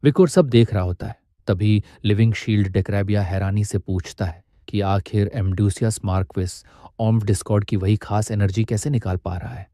विकोर सब देख रहा होता है। तभी लिविंग शील्ड डेक्रेबिया हैरानी से पूछता है कि आखिर एम्ब्रूसियस मार्क्विस ओम्फ डिस्कॉर्ड की वही खास एनर्जी कैसे निकाल पा रहा है।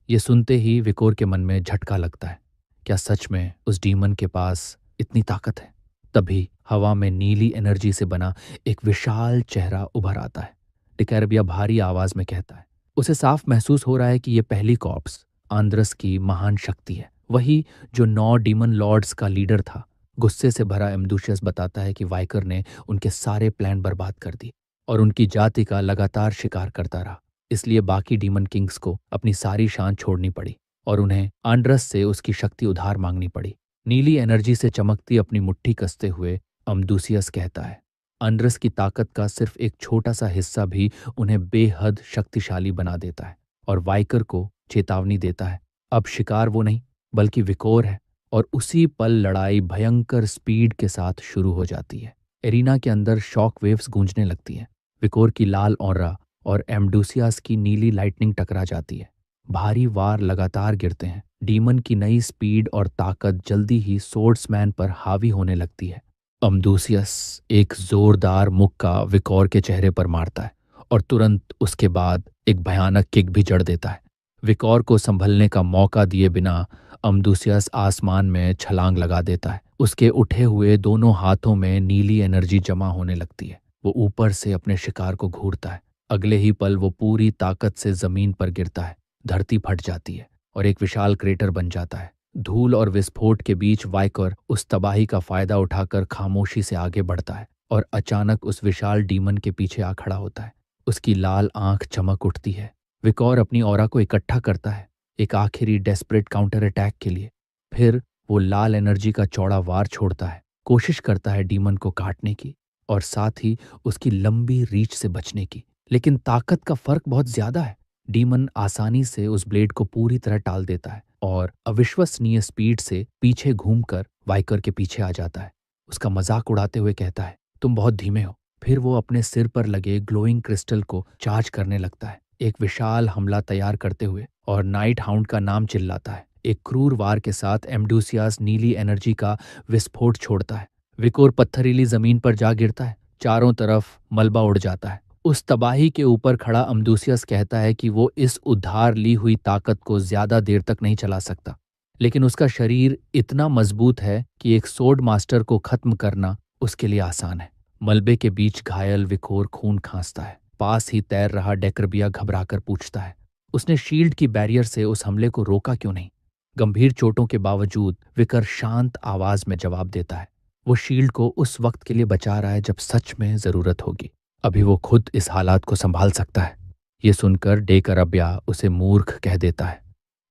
ये सुनते ही विकोर के मन में झटका लगता है। क्या सच में उस डीमन के पास इतनी ताकत है? तभी हवा में नीली एनर्जी से बना एक विशाल चेहरा उभर आता है। डिकैरबिया भारी आवाज में कहता है। उसे साफ महसूस हो रहा है कि यह पहली कॉर्प्स आंद्रस की महान शक्ति है, वही जो 9 डीमन लॉर्ड्स का लीडर था। गुस्से से भरा एम्बुशियस बताता है कि वाइकर ने उनके सारे प्लान बर्बाद कर दिए और उनकी जाति का लगातार शिकार करता रहा। इसलिए बाकी डीमन किंग्स को अपनी सारी शान छोड़नी पड़ी और उन्हें आंड्रस से उसकी शक्ति उधार मांगनी पड़ी। नीली एनर्जी से चमकती अपनी मुट्ठी कसते हुए अम्दूसियस कहता है, आंड्रस की ताकत का सिर्फ एक छोटा सा हिस्सा भी उन्हें बेहद शक्तिशाली बना देता है और वाइकर को चेतावनी देता है। अब शिकार वो नहीं बल्कि विकोर है। और उसी पल लड़ाई भयंकर स्पीड के साथ शुरू हो जाती है। एरिना के अंदर शॉक वेव्स गूंजने लगती हैं। विकोर की लाल ऑरा और एम्बुसियस की नीली लाइटनिंग टकरा जाती है। भारी वार लगातार गिरते हैं। डीमन की नई स्पीड और ताकत जल्दी ही सोर्ड्समैन पर हावी होने लगती है। अम्दूसियस एक जोरदार मुक्का विकोर के चेहरे पर मारता है और तुरंत उसके बाद एक भयानक किक भी जड़ देता है। विकोर को संभलने का मौका दिए बिना अम्दूसियस आसमान में छलांग लगा देता है। उसके उठे हुए दोनों हाथों में नीली एनर्जी जमा होने लगती है। वो ऊपर से अपने शिकार को घूरता है। अगले ही पल वो पूरी ताकत से जमीन पर गिरता है। धरती फट जाती है और एक विशाल क्रेटर बन जाता है। धूल और विस्फोट के बीच वाइकर उस तबाही का फायदा उठाकर खामोशी से आगे बढ़ता है और अचानक उस विशाल डीमन के पीछे आ खड़ा होता है। उसकी लाल आंख चमक उठती है। विकोर अपनी ऑरा को इकट्ठा करता है एक आखिरी डेस्परेट काउंटर अटैक के लिए। फिर वो लाल एनर्जी का चौड़ा वार छोड़ता है, कोशिश करता है डीमन को काटने की और साथ ही उसकी लंबी रीच से बचने की। लेकिन ताकत का फर्क बहुत ज्यादा है। डीमन आसानी से उस ब्लेड को पूरी तरह टाल देता है और अविश्वसनीय स्पीड से पीछे घूमकर वाइकर के पीछे आ जाता है। उसका मजाक उड़ाते हुए कहता है, तुम बहुत धीमे हो। फिर वो अपने सिर पर लगे ग्लोइंग क्रिस्टल को चार्ज करने लगता है, एक विशाल हमला तैयार करते हुए, और नाइट हाउंड का नाम चिल्लाता है। एक क्रूर वार के साथ एम्बुसियस नीली एनर्जी का विस्फोट छोड़ता है। विकोर पत्थरीली जमीन पर जा गिरता है। चारों तरफ मलबा उड़ जाता है। उस तबाही के ऊपर खड़ा अम्दूसियस कहता है कि वो इस उधार ली हुई ताकत को ज्यादा देर तक नहीं चला सकता, लेकिन उसका शरीर इतना मजबूत है कि एक सोर्ड मास्टर को खत्म करना उसके लिए आसान है। मलबे के बीच घायल विकोर खून खांसता है। पास ही तैर रहा डेक्रबिया घबराकर पूछता है, उसने शील्ड की बैरियर से उस हमले को रोका क्यों नहीं? गंभीर चोटों के बावजूद विकर शांत आवाज में जवाब देता है, वो शील्ड को उस वक्त के लिए बचा रहा है जब सच में जरूरत होगी। अभी वो खुद इस हालात को संभाल सकता है। ये सुनकर डेकरबिया उसे मूर्ख कह देता है।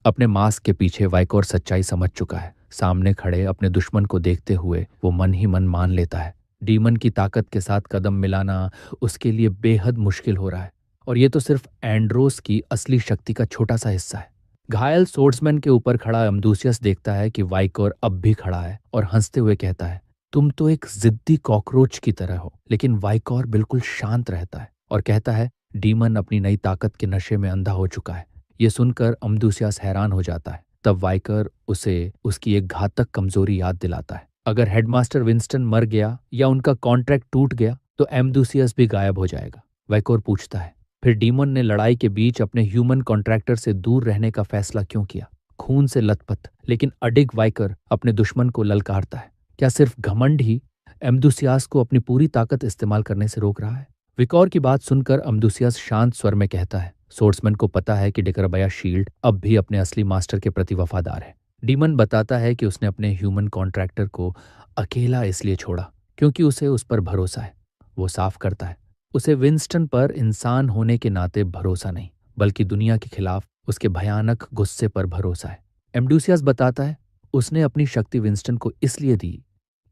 अपने मास्क के पीछे वाइकोर सच्चाई समझ चुका है। सामने खड़े अपने दुश्मन को देखते हुए वो मन ही मन मान लेता है, डीमन की ताकत के साथ कदम मिलाना उसके लिए बेहद मुश्किल हो रहा है। और ये तो सिर्फ एंड्रोस की असली शक्ति का छोटा सा हिस्सा है। घायल सोर्ड्समैन के ऊपर खड़ा अम्दूसियस देखता है कि वाइकोर अब भी खड़ा है और हंसते हुए कहता है, तुम तो एक जिद्दी कॉकरोच की तरह हो। लेकिन वाइकोर बिल्कुल शांत रहता है और कहता है, डीमन अपनी नई ताकत के नशे में अंधा हो चुका है। ये सुनकर अम्दूसियस हैरान हो जाता है। तब वाइकर उसे उसकी एक घातक कमजोरी याद दिलाता है। अगर हेडमास्टर विंस्टन मर गया या उनका कॉन्ट्रैक्ट टूट गया तो एम्दूसियस भी गायब हो जाएगा। वाइकोर पूछता है, फिर डीमन ने लड़ाई के बीच अपने ह्यूमन कॉन्ट्रैक्टर से दूर रहने का फैसला क्यों किया? खून से लथपथ लेकिन अडिग वाइकर अपने दुश्मन को ललकारता है। क्या सिर्फ घमंड ही एम्दूसियस को अपनी पूरी ताकत इस्तेमाल करने से रोक रहा है? विकोर की बात सुनकर अम्दूसियस शांत स्वर में कहता है, सोर्ड्समैन को पता है कि डिकरबया शील्ड अब भी अपने असली मास्टर के प्रति वफादार है। डीमन बताता है कि उसने अपने ह्यूमन कॉन्ट्रैक्टर को अकेला इसलिए छोड़ा क्योंकि उसे उस पर भरोसा है। वो साफ करता है, उसे विंस्टन पर इंसान होने के नाते भरोसा नहीं, बल्कि दुनिया के खिलाफ उसके भयानक गुस्से पर भरोसा है। एम्बुसियस बताता है, उसने अपनी शक्ति विंस्टन को इसलिए दी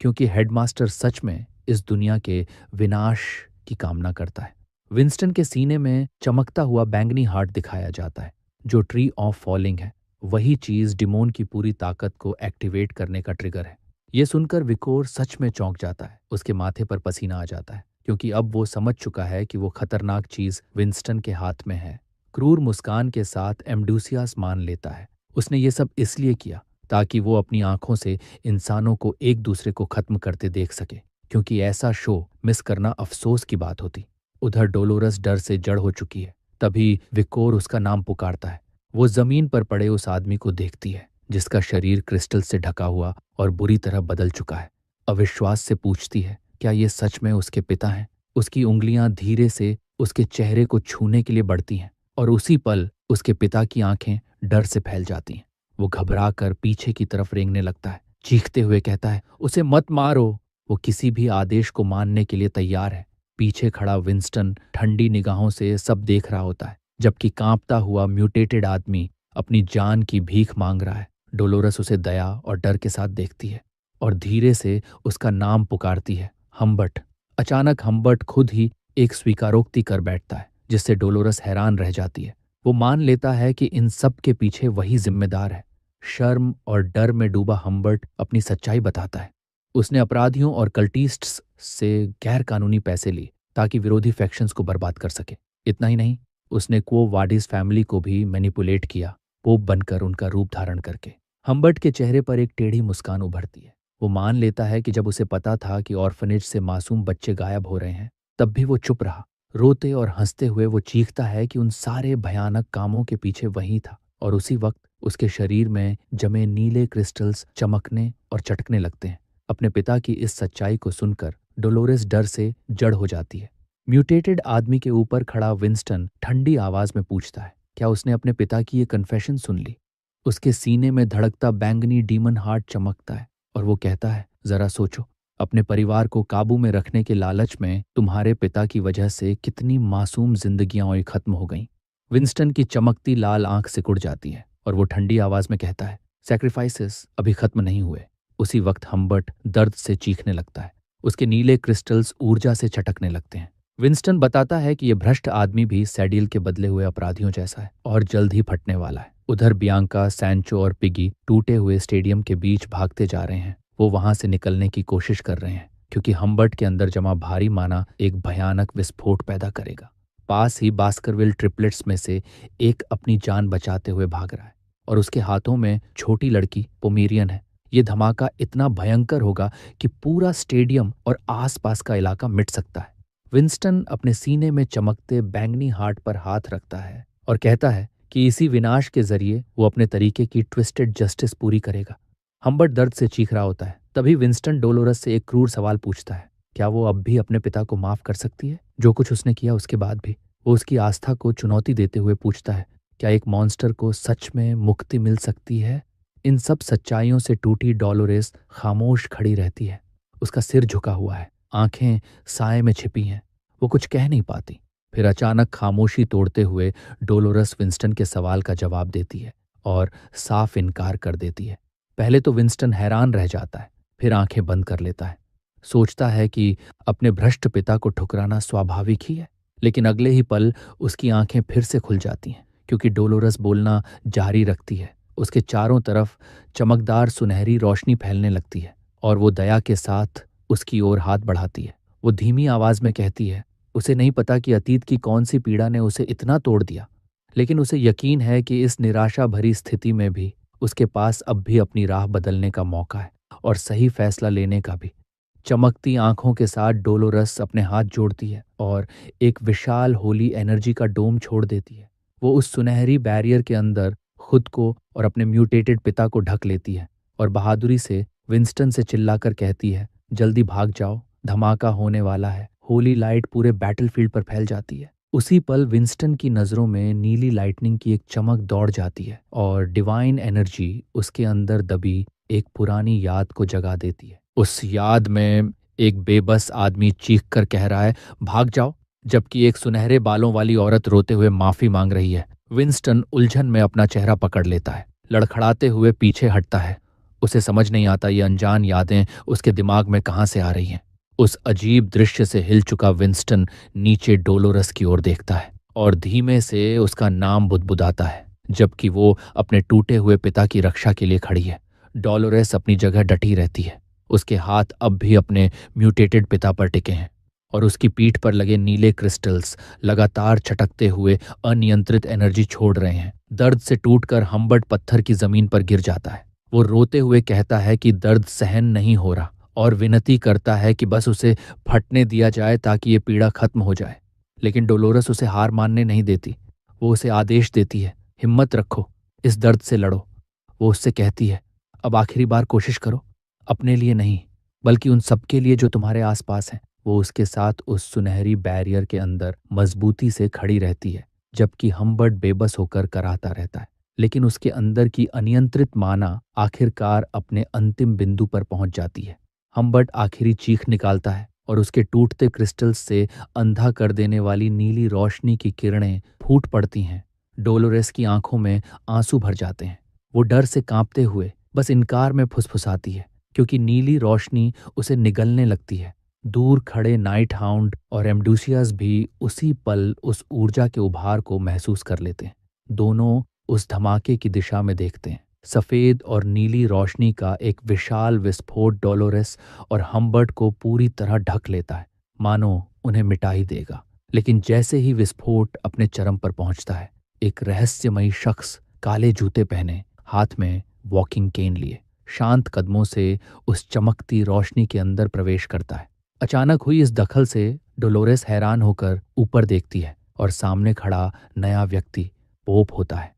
क्योंकि हेडमास्टर सच में इस दुनिया के विनाश की कामना करता है। विंस्टन के सीने में चमकता हुआ बैंगनी हार्ट दिखाया जाता है, जो ट्री ऑफ फॉलिंग है। वही चीज डिमोन की पूरी ताकत को एक्टिवेट करने का ट्रिगर है। यह सुनकर विकोर सच में चौंक जाता है। उसके माथे पर पसीना आ जाता है क्योंकि अब वो समझ चुका है कि वो खतरनाक चीज विंस्टन के हाथ में है। क्रूर मुस्कान के साथ एम्बुसियस मान लेता है, उसने ये सब इसलिए किया ताकि वो अपनी आंखों से इंसानों को एक दूसरे को खत्म करते देख सके, क्योंकि ऐसा शो मिस करना अफसोस की बात होती। उधर डोलोरस डर से जड़ हो चुकी है। तभी विकोर उसका नाम पुकारता है। वो जमीन पर पड़े उस आदमी को देखती है जिसका शरीर क्रिस्टल से ढका हुआ और बुरी तरह बदल चुका है। अविश्वास से पूछती है, क्या ये सच में उसके पिता हैं? उसकी उंगलियां धीरे से उसके चेहरे को छूने के लिए बढ़ती हैं और उसी पल उसके पिता की आंखें डर से फैल जाती हैं। वो घबरा कर पीछे की तरफ रेंगने लगता है, चीखते हुए कहता है, उसे मत मारो। वो किसी भी आदेश को मानने के लिए तैयार है। पीछे खड़ा विंस्टन ठंडी निगाहों से सब देख रहा होता है, जबकि कांपता हुआ म्यूटेटेड आदमी अपनी जान की भीख मांग रहा है। डोलोरस उसे दया और डर के साथ देखती है और धीरे से उसका नाम पुकारती है, हम्बर्ट। अचानक हम्बर्ट खुद ही एक स्वीकारोक्ति कर बैठता है, जिससे डोलोरस हैरान रह जाती है। वो मान लेता है कि इन सब के पीछे वही जिम्मेदार है। शर्म और डर में डूबा हम्बर्ट अपनी सच्चाई बताता है। उसने अपराधियों और कल्टिस्ट्स से गैर कानूनी पैसे लिए ताकि विरोधी फैक्शंस को बर्बाद कर सके। इतना ही नहीं, उसने क्वो वाडिस फैमिली को भी मैनिपुलेट किया, पोप बनकर उनका रूप धारण करके। हम्बर्ट के चेहरे पर एक टेढ़ी मुस्कान उभरती है। वो मान लेता है कि जब उसे पता था कि ऑर्फनेज से मासूम बच्चे गायब हो रहे हैं, तब भी वो चुप रहा। रोते और हंसते हुए वो चीखता है कि उन सारे भयानक कामों के पीछे वही था, और उसी वक्त उसके शरीर में जमे नीले क्रिस्टल्स चमकने और चटकने लगते हैं। अपने पिता की इस सच्चाई को सुनकर डोलोरेस डर से जड़ हो जाती है। म्यूटेटेड आदमी के ऊपर खड़ा विंस्टन ठंडी आवाज में पूछता है, क्या उसने अपने पिता की ये कन्फेशन सुन ली? उसके सीने में धड़कता बैंगनी डीमन हार्ट चमकता है और वो कहता है, जरा सोचो, अपने परिवार को काबू में रखने के लालच में तुम्हारे पिता की वजह से कितनी मासूम जिंदगियां खत्म हो गईं। विंस्टन की चमकती लाल आंख सिकुड़ जाती है और वो ठंडी आवाज में कहता है, सैक्रिफाइसेस अभी खत्म नहीं हुए। उसी वक्त हम्बर्ट दर्द से चीखने लगता है। उसके नीले क्रिस्टल्स ऊर्जा से चटकने लगते हैं। विंस्टन बताता है कि यह भ्रष्ट आदमी भी सैडिल के बदले हुए अपराधियों जैसा है और जल्द ही फटने वाला है। उधर बियांका, सैंचो और पिगी टूटे हुए स्टेडियम के बीच भागते जा रहे हैं। वो वहां से निकलने की कोशिश कर रहे हैं, क्योंकि हम्बर्ट के अंदर जमा भारी माना एक भयानक विस्फोट पैदा करेगा। पास ही बास्करविल ट्रिपलेट्स में से एक अपनी जान बचाते हुए भाग रहा है और उसके हाथों में छोटी लड़की पोमेरियन है। ये धमाका इतना भयंकर होगा कि पूरा स्टेडियम और आसपास का इलाका मिट सकता है। विंस्टन अपने सीने में चमकते बैंगनी हार्ट पर हाथ रखता है और कहता है कि इसी विनाश के जरिए वो अपने तरीके की ट्विस्टेड जस्टिस पूरी करेगा। हम्बर्ट दर्द से चीख रहा होता है। तभी विंस्टन डोलोरस से एक क्रूर सवाल पूछता है, क्या वो अब भी अपने पिता को माफ कर सकती है, जो कुछ उसने किया उसके बाद भी? वो उसकी आस्था को चुनौती देते हुए पूछता है, क्या एक मॉन्स्टर को सच में मुक्ति मिल सकती है? इन सब सच्चाइयों से टूटी डोलोरेस खामोश खड़ी रहती है। उसका सिर झुका हुआ है, आंखें साए में छिपी हैं। वो कुछ कह नहीं पाती। फिर अचानक खामोशी तोड़ते हुए डोलोरस विंस्टन के सवाल का जवाब देती है और साफ इनकार कर देती है। पहले तो विंस्टन हैरान रह जाता है, फिर आंखें बंद कर लेता है। सोचता है कि अपने भ्रष्ट पिता को ठुकराना स्वाभाविक ही है, लेकिन अगले ही पल उसकी आंखें फिर से खुल जाती हैं, क्योंकि डोलोरस बोलना जारी रखती है। उसके चारों तरफ चमकदार सुनहरी रोशनी फैलने लगती है और वो दया के साथ उसकी ओर हाथ बढ़ाती है। वो धीमी आवाज में कहती है, उसे नहीं पता कि अतीत की कौन सी पीड़ा ने उसे इतना तोड़ दिया, लेकिन उसे यकीन है कि इस निराशा भरी स्थिति में भी उसके पास अब भी अपनी राह बदलने का मौका है और सही फैसला लेने का भी। चमकती आंखों के साथ डोलोरस अपने हाथ जोड़ती है और एक विशाल होली एनर्जी का डोम छोड़ देती है। वो उस सुनहरी बैरियर के अंदर खुद को और अपने म्यूटेटेड पिता को ढक लेती है और बहादुरी से विंस्टन से चिल्लाकर कहती है, जल्दी भाग जाओ, धमाका होने वाला है। होली लाइट पूरे बैटलफील्ड पर फैल जाती है। उसी पल विंस्टन की नजरों में नीली लाइटनिंग की एक चमक दौड़ जाती है और डिवाइन एनर्जी उसके अंदर दबी एक पुरानी याद को जगा देती है। उस याद में एक बेबस आदमी चीख कर कह रहा है, भाग जाओ, जबकि एक सुनहरे बालों वाली औरत रोते हुए माफी मांग रही है। विंस्टन उलझन में अपना चेहरा पकड़ लेता है, लड़खड़ाते हुए पीछे हटता है। उसे समझ नहीं आता ये अनजान यादें उसके दिमाग में कहाँ से आ रही हैं। उस अजीब दृश्य से हिल चुका विंस्टन नीचे डोलोरस की ओर देखता है और धीमे से उसका नाम बुदबुदाता है, जबकि वो अपने टूटे हुए पिता की रक्षा के लिए खड़ी है। डोलोरेस अपनी जगह डटी रहती है। उसके हाथ अब भी अपने म्यूटेटेड पिता पर टिके हैं और उसकी पीठ पर लगे नीले क्रिस्टल्स लगातार छटकते हुए अनियंत्रित एनर्जी छोड़ रहे हैं। दर्द से टूटकर हम्बर्ट पत्थर की जमीन पर गिर जाता है वो रोते हुए कहता है कि दर्द सहन नहीं हो रहा और विनती करता है कि बस उसे फटने दिया जाए ताकि ये पीड़ा खत्म हो जाए। लेकिन डोलोरस उसे हार मानने नहीं देती। वो उसे आदेश देती है, हिम्मत रखो, इस दर्द से लड़ो। वो उससे कहती है, अब आखिरी बार कोशिश करो, अपने लिए नहीं बल्कि उन सबके लिए जो तुम्हारे आसपास हैं। वो उसके साथ उस सुनहरी बैरियर के अंदर मजबूती से खड़ी रहती है, जबकि हम्बर्ट बेबस होकर कराहता रहता है। लेकिन उसके अंदर की अनियंत्रित माना आखिरकार अपने अंतिम बिंदु पर पहुंच जाती है। हम्बर्ट आखिरी चीख निकालता है और उसके टूटते क्रिस्टल्स से अंधा कर देने वाली नीली रोशनी की किरणें फूट पड़ती हैं। डोलोरेस की आंखों में आंसू भर जाते हैं। वो डर से कांपते हुए बस इनकार में फुसफुसाती है, क्योंकि नीली रोशनी उसे निगलने लगती है। दूर खड़े नाइट हाउंड और एम्डूसियस भी उसी पल उस ऊर्जा के उभार को महसूस कर लेते हैं। दोनों उस धमाके की दिशा में देखते हैं। सफेद और नीली रोशनी का एक विशाल विस्फोट डोलोरेस और हम्बर्ट को पूरी तरह ढक लेता है, मानो उन्हें मिटा ही देगा। लेकिन जैसे ही विस्फोट अपने चरम पर पहुंचता है, एक रहस्यमयी शख्स काले जूते पहने, हाथ में वॉकिंग केन लिए, शांत कदमों से उस चमकती रोशनी के अंदर प्रवेश करता है। अचानक हुई इस दखल से डोलोरेस हैरान होकर ऊपर देखती है और सामने खड़ा नया व्यक्ति पोप होता है।